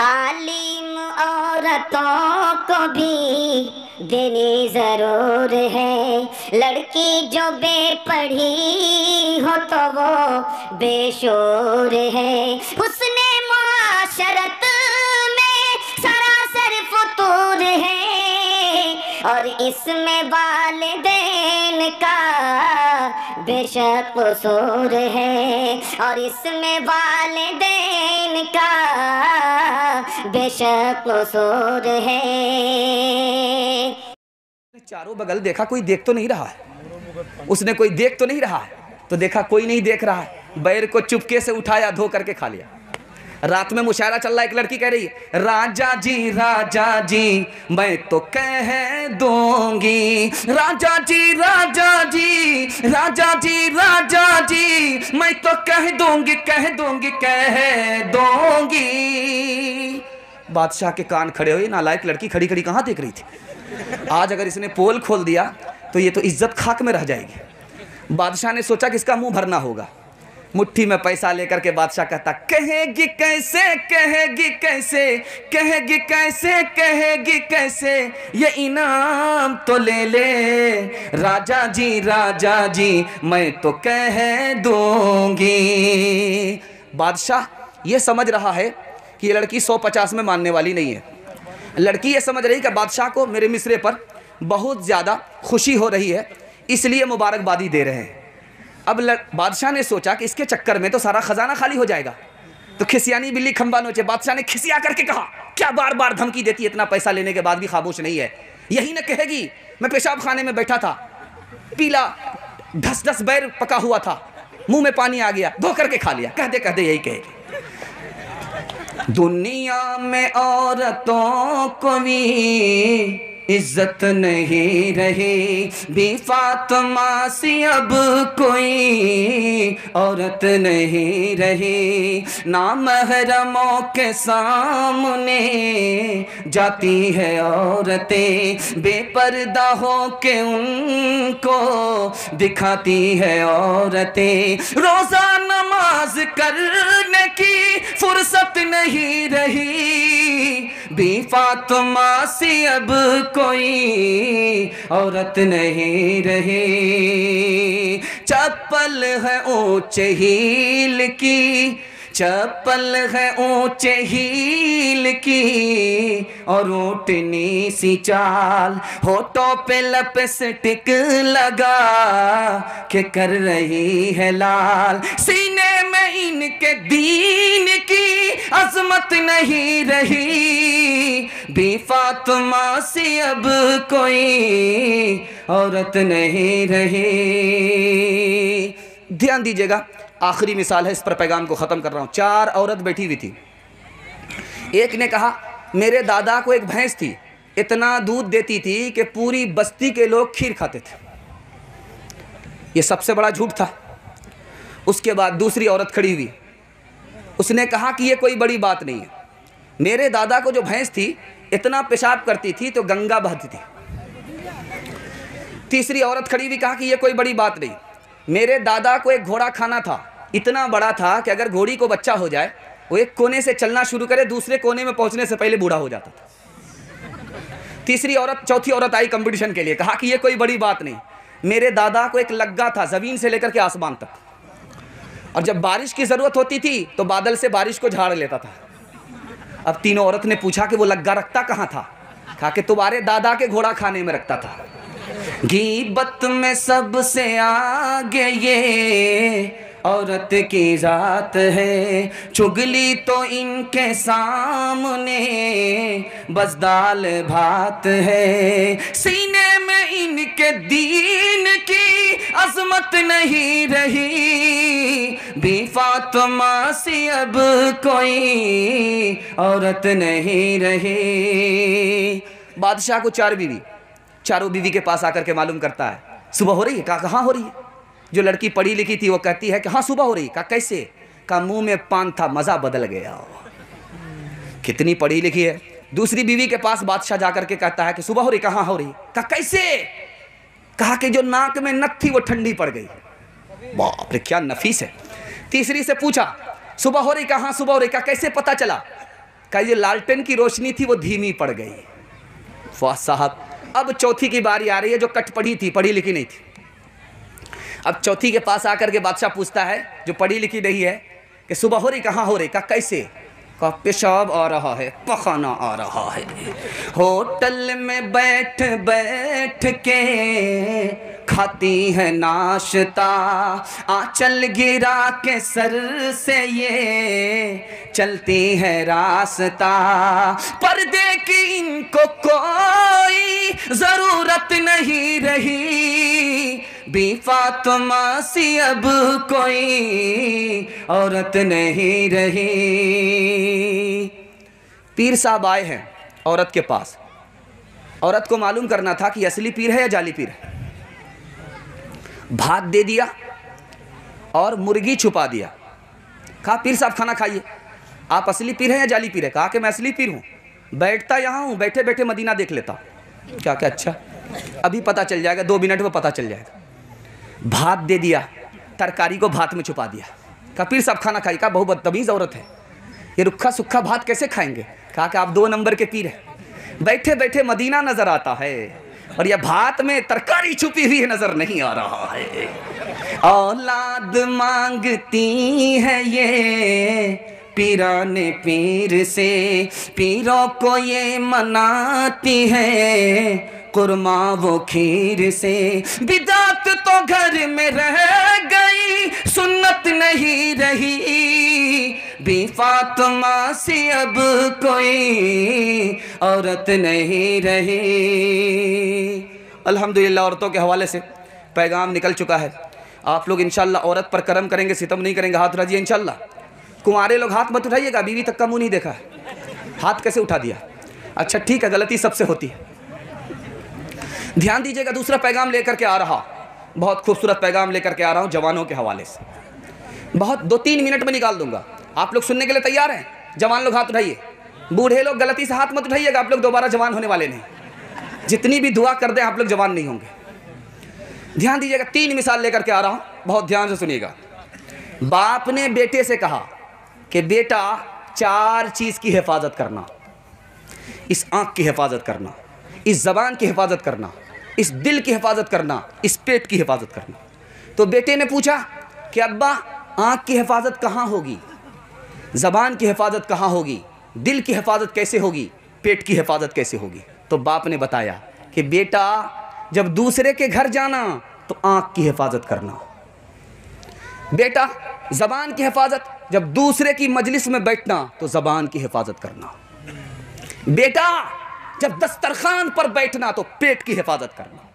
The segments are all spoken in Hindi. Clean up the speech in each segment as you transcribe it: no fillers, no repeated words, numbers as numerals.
तालीम औरतों को भी देनी जरूर है। लड़की जो बेपढ़ी हो तो वो बेशोर है। हुस्ने मुआशरत में सरासर फतूर है और इसमें वालिदैन का बेशक कसूर है और इसमें वालिदैन का बेशक कसूर है। चारों बगल देखा, कोई देख तो नहीं रहा है। उसने कोई देख तो नहीं रहा है, तो देखा कोई नहीं देख रहा है। बैर को चुपके से उठाया, धो करके खा लिया। रात में मुशायरा चल रहा है, एक लड़की कह रही है, राजा जी मैं तो कह दूंगी, राजा जी मैं तो कह दूंगी। बादशाह के कान खड़े हुए। नालायक लड़की खड़ी खड़ी कहाँ देख रही थी। आज अगर इसने पोल खोल दिया तो ये तो इज्जत खाक में रह जाएगी। बादशाह ने सोचा कि इसका मुंह भरना होगा। मुट्ठी में पैसा लेकर के बादशाह कहता, कहेगी कैसे ये इनाम तो ले ले, राजा जी मैं तो कह दूंगी। बादशाह ये समझ रहा है कि ये लड़की 150 में मानने वाली नहीं है। लड़की ये समझ रही कि बादशाह को मेरे मिसरे पर बहुत ज़्यादा खुशी हो रही है, इसलिए मुबारकबादी दे रहे हैं। अब बादशाह ने सोचा कि इसके चक्कर में तो सारा खजाना खाली हो जाएगा, तो खिसियानी बिल्ली खंबा नोचे। बादशाह ने खिसिया करके कहा, क्या बार बार धमकी देती है, इतना पैसा लेने के बाद भी खामोश नहीं है। यही न कहेगी मैं पेशाब खाने में बैठा था, पीला ढस बैर पका हुआ था, मुंह में पानी आ गया, धो करके खा लिया। कहते यही कहेगी। दुनिया में औरतों को भी इज्जत नहीं रही, बी फातिमा सी अब कोई औरत नहीं रही। नामहरमों के सामने जाती है औरतें, बेपर्दा हो के उनको दिखाती है औरतें। रोज़ा नमाज करने की फुर्सत नहीं रही, बी फातिमा सी अब कोई औरत नहीं रही। चप्पल है ऊंचे हील की, चप्पल है ऊंचे हील की और ऊँटनी सी चाल, होठों पे लिपस्टिक लगा के कर रही है लाल। सीने में इनके दीन की अजमत नहीं रही, बी फातिमा सी अब कोई औरत नहीं रही। ध्यान दीजिएगा, आखिरी मिसाल है, इस पर पैगाम को ख़त्म कर रहा हूँ। 4 औरत बैठी हुई थी। एक ने कहा, मेरे दादा को एक भैंस थी, इतना दूध देती थी कि पूरी बस्ती के लोग खीर खाते थे। ये सबसे बड़ा झूठ था। उसके बाद दूसरी औरत खड़ी हुई, उसने कहा कि ये कोई बड़ी बात नहीं है, मेरे दादा को जो भैंस थी इतना पेशाब करती थी तो गंगा बहती थी। तीसरी औरत खड़ी हुई, कहा कि ये कोई बड़ी बात नहीं, मेरे दादा को एक घोड़ा खाना था, इतना बड़ा था कि अगर घोड़ी को बच्चा हो जाए, वो एक कोने से चलना शुरू करे, दूसरे कोने में पहुंचने से पहले बूढ़ा हो जाता था। चौथी औरत आई कंपटीशन के लिए, कहा कि ये कोई बड़ी बात नहीं, मेरे दादा को एक लग्गा था ज़मीन से लेकर के आसमान तक, और जब बारिश की ज़रूरत होती थी तो बादल से बारिश को झाड़ लेता था। अब तीनों औरत ने पूछा कि वो लग्गा रखता कहाँ था? कहा कि तुम्हारे दादा के घोड़ा खाने में रखता था। गीबत में सबसे आगे ये औरत की जात है, चुगली तो इनके सामने बस दाल भात है। सीने में इनके दीन की अजमत नहीं रही, बी फातिमा सी अब कोई औरत नहीं रही। बादशाह को 4 बीवी, चारों बीवी के पास आकर के मालूम करता है, सुबह हो रही है? कहाँ हो रही है? जो लड़की पढ़ी लिखी थी वो कहती है कि हाँ सुबह हो रही। कहा कैसे? कहा मुंह में पान था, मज़ा बदल गया। कितनी पढ़ी लिखी है। दूसरी बीवी के पास बादशाह जाकर के कहता है कि सुबह हो रही। कहाँ हो रही? कहा कैसे? कहा कि जो नाक में नक थी वो ठंडी पड़ गई। बाप रे, क्या नफीस है। तीसरी से पूछा सुबह हो रही? कहाँ सुबह हो रही? कहा कैसे पता चला? कहा जो लालटेन की रोशनी थी वो धीमी पड़ गई। वाह साहब, अब चौथी की बारी आ रही है जो कट पढ़ी थी, पढ़ी लिखी नहीं थी। अब चौथी के पास आकर के बादशाह पूछता है जो पढ़ी लिखी नहीं है कि सुबह हो रही, कहाँ हो रही? कहा कैसे? कहा पेशाब आ रहा है, पखाना आ रहा है। होटल में बैठ बैठ के खाती है नाश्ता, आंचल गिरा के सर से ये चलती है रास्ता, पर्दे की इनको कोई जरूरत नहीं रही, बी फातिमा सी अब कोई औरत नहीं रही। पीर साहब आए हैं औरत के पास। औरत को मालूम करना था कि असली पीर है या जाली पीर है। भात दे दिया और मुर्गी छुपा दिया। कहा पीर साहब खाना खाइए। आप असली पीर हैं या जाली पीर है? कहा कि मैं असली पीर हूँ, बैठता यहाँ हूँ, बैठे बैठे मदीना देख लेता। क्या क्या? अच्छा अभी पता चल जाएगा, 2 मिनट में पता चल जाएगा। भात दे दिया, तरकारी को भात में छुपा दिया। कहा पीर साहब खाना खाइए। कहा बहुत बदतमीज औरत है, ये रुखा सुखा भात कैसे खाएंगे? कहा कि आप 2 नंबर के पीर हैं, बैठे बैठे मदीना नजर आता है और यह भात में तरकारी छुपी हुई नजर नहीं आ रहा है। औलाद मांगती है ये पीराने पीर से, पीरों को ये मनाती है कुरमा वो खीर से। बिदात तो घर में रह गई, सुन्नत नहीं रही, बी फातिमा सी अब कोई औरत नहीं रही। अल्हम्दुलिल्लाह औरतों के हवाले से पैगाम निकल चुका है। आप लोग इंशाल्लाह औरत पर करम करेंगे, सितम नहीं करेंगे। हाथ उठाइए इंशाल्लाह। कुंवारे लोग हाथ मत उठाइएगा, बीवी तक का मुंह नहीं देखा है। हाथ कैसे उठा दिया? अच्छा ठीक है, गलती सबसे होती है। ध्यान दीजिएगा, दूसरा पैगाम लेकर के आ रहा, बहुत खूबसूरत पैगाम लेकर के आ रहा हूँ जवानों के हवाले से। बहुत 2-3 मिनट में निकाल दूंगा। आप लोग सुनने के लिए तैयार हैं? जवान लोग हाथ उठाइए। बूढ़े लोग गलती से हाथ मत उठाइएगा, आप लोग दोबारा जवान होने वाले नहीं। जितनी भी दुआ कर दें आप लोग जवान नहीं होंगे। ध्यान दीजिएगा, 3 मिसाल लेकर के आ रहा हूँ, बहुत ध्यान से सुनिएगा। बाप ने बेटे से कहा कि बेटा 4 चीज़ की हिफाजत करना, इस आँख की हिफाजत करना, इस ज़बान की हिफाजत करना, इस दिल की हिफाजत करना, इस पेट की हिफाजत करना। तो बेटे ने पूछा कि अब्बा आँख की हिफाजत कहाँ होगी, ज़बान की हिफाजत कहाँ होगी, दिल की हिफाजत कैसे होगी, पेट की हिफाजत कैसे होगी? तो बाप ने बताया कि बेटा जब दूसरे के घर जाना तो आँख की हिफाजत करना, बेटा ज़बान की हिफाजत जब दूसरे की मजलिस में बैठना तो ज़बान की हिफाजत करना, बेटा जब दस्तरखान पर बैठना तो पेट की हिफाजत करना।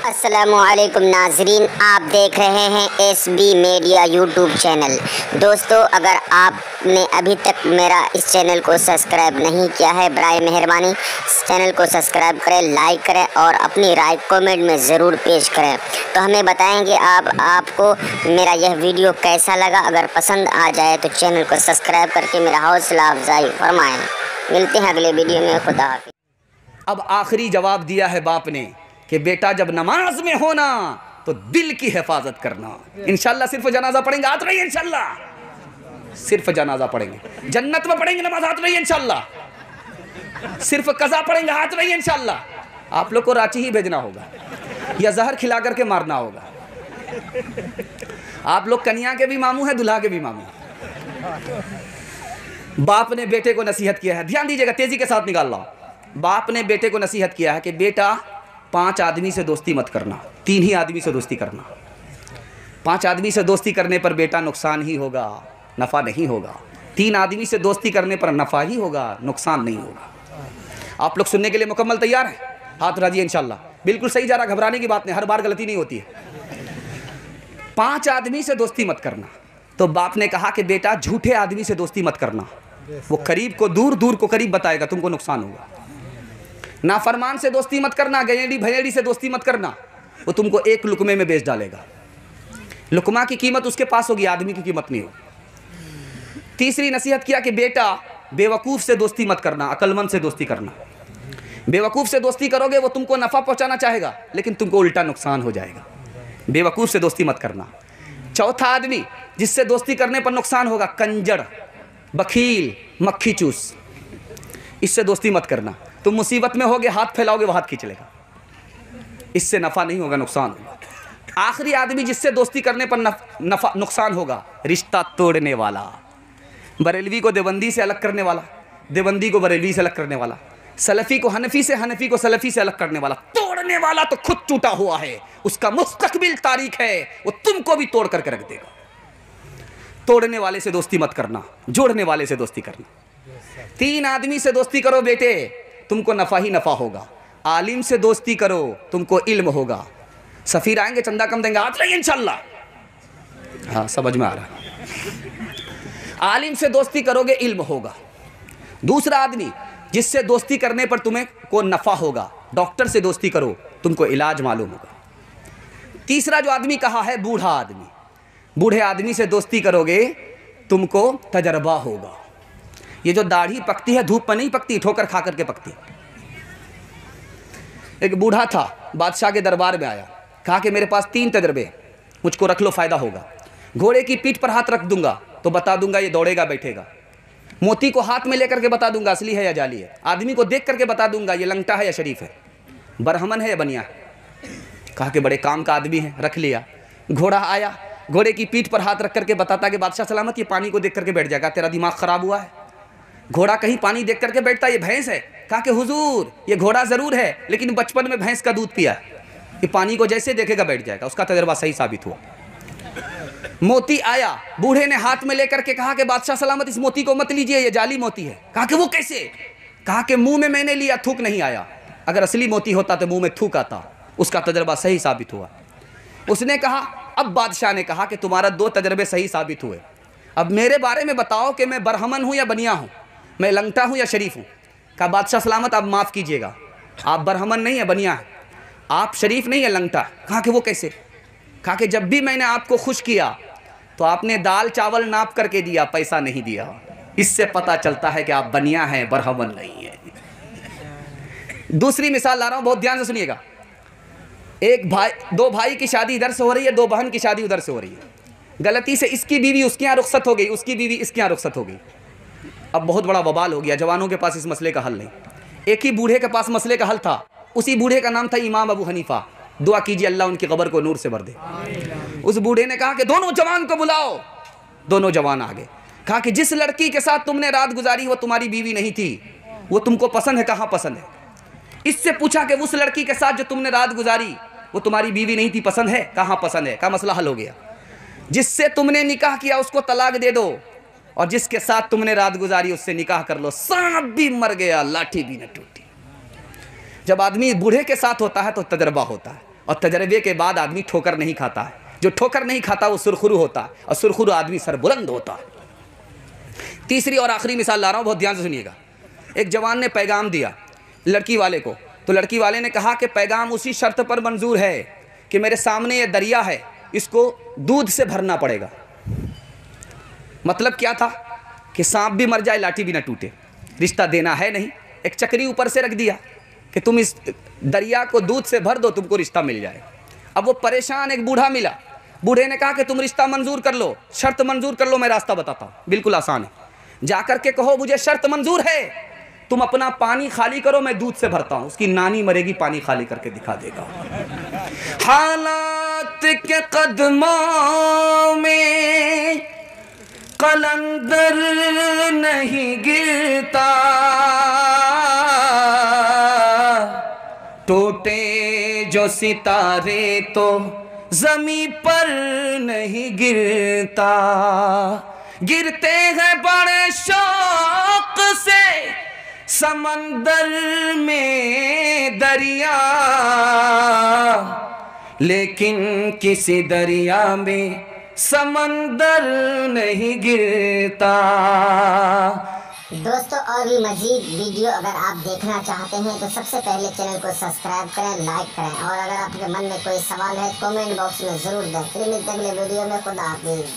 अस्सलामुअलैकुम नाजरीन, आप देख रहे हैं SB मीडिया यूट्यूब चैनल। दोस्तों, अगर आपने अभी तक मेरा इस चैनल को सब्सक्राइब नहीं किया है, बराए मेहरबानी इस चैनल को सब्सक्राइब करें, लाइक करें और अपनी राय कमेंट में ज़रूर पेश करें। तो हमें बताएंगे आपको मेरा यह वीडियो कैसा लगा। अगर पसंद आ जाए तो चैनल को सब्सक्राइब करके मेरा हौसला अफजाई फरमाएँ। मिलते हैं अगले वीडियो में, खुदा हाफिज़। अब आखिरी जवाब दिया है बाप ने कि बेटा जब नमाज में होना तो दिल की हिफाजत करना। इंशाल्लाह सिर्फ जनाजा पढ़ेंगे, हाथ रहिए इंशाल्लाह। सिर्फ जनाजा पढ़ेंगे, जन्नत में पढ़ेंगे नमाज, हाथ रहिए इंशाल्लाह। सिर्फ कज़ा पढ़ेंगे, हाथ रहिए इंशाल्लाह। आप लोग को रांची ही भेजना होगा या जहर खिला करके मारना होगा। आप लोग कन्या के भी मामू हैं, दुल्हा के भी मामू। बाप ने बेटे को नसीहत किया है, ध्यान दीजिएगा, तेजी के साथ निकाल रहा हूं। बाप ने बेटे को नसीहत किया है कि बेटा 5 आदमी से दोस्ती मत करना, 3 ही आदमी से दोस्ती करना। 5 आदमी से दोस्ती करने पर बेटा नुकसान ही होगा, नफ़ा नहीं होगा। 3 आदमी से दोस्ती करने पर नफ़ा ही होगा, नुकसान नहीं होगा। आप लोग सुनने के लिए मुकम्मल तैयार हैं? हाथ उठाइए इंशाल्लाह। बिल्कुल सही जा रहा, घबराने की बात नहीं, हर बार गलती नहीं होती है। 5 आदमी से दोस्ती मत करना। तो बाप ने कहा कि बेटा झूठे आदमी से दोस्ती मत करना, वो करीब को दूर, दूर को करीब बताएगा, तुमको नुकसान होगा। नाफरमान से दोस्ती मत करना, गयेड़ी भयेड़ी से दोस्ती मत करना, वो तुमको एक लुकमे में बेच डालेगा। लुकमा की कीमत उसके पास होगी, आदमी की कीमत नहीं होगी। तीसरी नसीहत किया कि बेटा बेवकूफ़ से दोस्ती मत करना, अक्लमंद से दोस्ती करना। बेवकूफ़ से दोस्ती करोगे वो तुमको नफ़ा पहुंचाना चाहेगा लेकिन तुमको उल्टा नुकसान हो जाएगा। बेवकूफ़ से दोस्ती मत करना। चौथा आदमी जिससे दोस्ती करने पर नुकसान होगा, कंजर, बखील, मक्खी चूस। इससे दोस्ती मत करना। तुम मुसीबत में होगे, हाथ फैलाओगे, वो हाथ खींच लेगा। इससे नफ़ा नहीं होगा, नुकसान होगा। आखिरी आदमी जिससे दोस्ती करने पर नफा नुकसान होगा, रिश्ता तोड़ने वाला, बरेलवी को देवबंदी से अलग करने वाला, देवबंदी को बरेलवी से अलग करने वाला, सलफ़ी को हनफी से, हनफी को सलफ़ी से अलग करने वाला। तोड़ने वाला तो खुद टूटा हुआ है, उसका मुस्तकबिल तारीख है, वो तुमको भी तोड़ करके रख देगा। तोड़ने वाले से दोस्ती मत करना, जोड़ने वाले से दोस्ती करना। 3 आदमी से दोस्ती करो बेटे, तुमको नफ़ा ही नफ़ा होगा। आलिम से दोस्ती करो, तुमको इल्म होगा। सफ़ीर आएंगे, चंदा कम देंगे, आज नहीं इंशाल्लाह। हाँ, समझ में आ रहा है। आलिम से दोस्ती करोगे, इल्म होगा। दूसरा आदमी जिससे दोस्ती करने पर तुम्हें को नफ़ा होगा, डॉक्टर से दोस्ती करो, तुमको इलाज मालूम होगा। तीसरा जो आदमी कहा है, बूढ़ा आदमी, बूढ़े आदमी से दोस्ती करोगे, तुमको तजर्बा होगा। ये जो दाढ़ी पकती है, धूप पर नहीं पकती, ठोकर खा करके पकती। एक बूढ़ा था, बादशाह के दरबार में आया, कहा कि मेरे पास 3 तजर्बे, मुझको रख लो, फ़ायदा होगा। घोड़े की पीठ पर हाथ रख दूंगा तो बता दूंगा ये दौड़ेगा बैठेगा। मोती को हाथ में लेकर के बता दूंगा असली है या जाली है। आदमी को देख करके बता दूंगा ये लंगटा है या शरीफ है, बरहमन है या बनिया है। कहा कि बड़े काम का आदमी है, रख लिया। घोड़ा आया, घोड़े की पीठ पर हाथ रख करके बताता कि बादशाह सलामत, ये पानी को देख करके बैठ जाएगा, तेरा दिमाग ख़राब हुआ है। घोड़ा कहीं पानी देख करके बैठता, ये भैंस है। कहा कि हुजूर ये घोड़ा ज़रूर है, लेकिन बचपन में भैंस का दूध पिया, ये पानी को जैसे देखेगा बैठ जाएगा। उसका तजर्बा सही साबित हुआ। मोती आया, बूढ़े ने हाथ में लेकर के कहा कि बादशाह सलामत, इस मोती को मत लीजिए, ये जाली मोती है। कहा कि वो कैसे? कहा कि मुंह में मैंने लिया, थूक नहीं आया। अगर असली मोती होता तो मुंह में थूक आता। उसका तजर्बा सही साबित हुआ। उसने कहा, अब बादशाह ने कहा कि तुम्हारा 2 तजर्बे सही साबित हुए, अब मेरे बारे में बताओ कि मैं बरहमन हूँ या बनिया हूँ, मैं लंगटा हूँ या शरीफ हूँ। कहा बादशाह सलामत, आप माफ़ कीजिएगा, आप बरहमन नहीं है, बनिया है, आप शरीफ नहीं है, लंगटा। कहा कि वो कैसे? कहा कि जब भी मैंने आपको खुश किया तो आपने दाल चावल नाप करके दिया, पैसा नहीं दिया। इससे पता चलता है कि आप बनिया हैं, बरहमन नहीं है। दूसरी मिसाल ला रहा हूँ, बहुत ध्यान से सुनिएगा। एक भाई, 2 भाई की शादी इधर से हो रही है, 2 बहन की शादी उधर से हो रही है। गलती से इसकी बीवी उसके यहाँ रुखसत हो गई, उसकी बीवी इसके यहाँ रुखसत हो गई। अब बहुत बड़ा बवाल हो गया, जवानों के पास इस मसले का हल नहीं। एक ही बूढ़े के पास मसले का हल था, उसी बूढ़े का नाम था इमाम अबू हनीफा। दुआ कीजिए अल्लाह उनकी कब्र को नूर से भर दे। उस बूढ़े ने कहा कि दोनों जवान को बुलाओ। दोनों जवान आ गए। कहा कि जिस लड़की के साथ तुमने रात गुजारी वो तुम्हारी बीवी नहीं थी, वो तुमको पसंद है? कहाँ पसंद है? इससे पूछा कि उस लड़की के साथ जो तुमने रात गुजारी वो तुम्हारी बीवी नहीं थी, पसंद है? कहाँ पसंद है? का मसला हल हो गया। जिससे तुमने निकाह किया उसको तलाक दे दो, और जिसके साथ तुमने रात गुजारी उससे निकाह कर लो। सांप भी मर गया, लाठी भी न टूटी। जब आदमी बूढ़े के साथ होता है तो तजर्बा होता है, और तजर्बे के बाद आदमी ठोकर नहीं खाता है। जो ठोकर नहीं खाता वो सुरखुरू होता है, और सुरखुरू आदमी सरबुलंद होता है। तीसरी और आखिरी मिसाल ला रहा हूँ, बहुत ध्यान से सुनिएगा। एक जवान ने पैगाम दिया लड़की वाले को, तो लड़की वाले ने कहा कि पैगाम उसी शर्त पर मंजूर है कि मेरे सामने ये दरिया है, इसको दूध से भरना पड़ेगा। मतलब क्या था कि सांप भी मर जाए, लाठी भी ना टूटे। रिश्ता देना है नहीं, एक चक्री ऊपर से रख दिया कि तुम इस दरिया को दूध से भर दो, तुमको रिश्ता मिल जाए। अब वो परेशान एक बूढ़ा मिला, बूढ़े ने कहा कि तुम रिश्ता मंजूर कर लो, शर्त मंजूर कर लो, मैं रास्ता बताता हूँ, बिल्कुल आसान है। जाकर के कहो मुझे शर्त मंजूर है, तुम अपना पानी खाली करो, मैं दूध से भरता हूँ। उसकी नानी मरेगी, पानी खाली करके दिखा देगा। हालात के कदमों में कलंदर नहीं गिरता, टूटे जो सितारे तो ज़मीं पर नहीं गिरता। गिरते हैं बड़े शौक से समंदर में दरिया, लेकिन किसी दरिया में समंदर नहीं गिरता। दोस्तों और भी मज़ीद वीडियो अगर आप देखना चाहते हैं तो सबसे पहले चैनल को सब्सक्राइब करें, लाइक करें, और अगर आपके मन में कोई सवाल है कमेंट बॉक्स में ज़रूर दें। फिर मिलते हैं अगले वीडियो में। खुदा हाफिज़।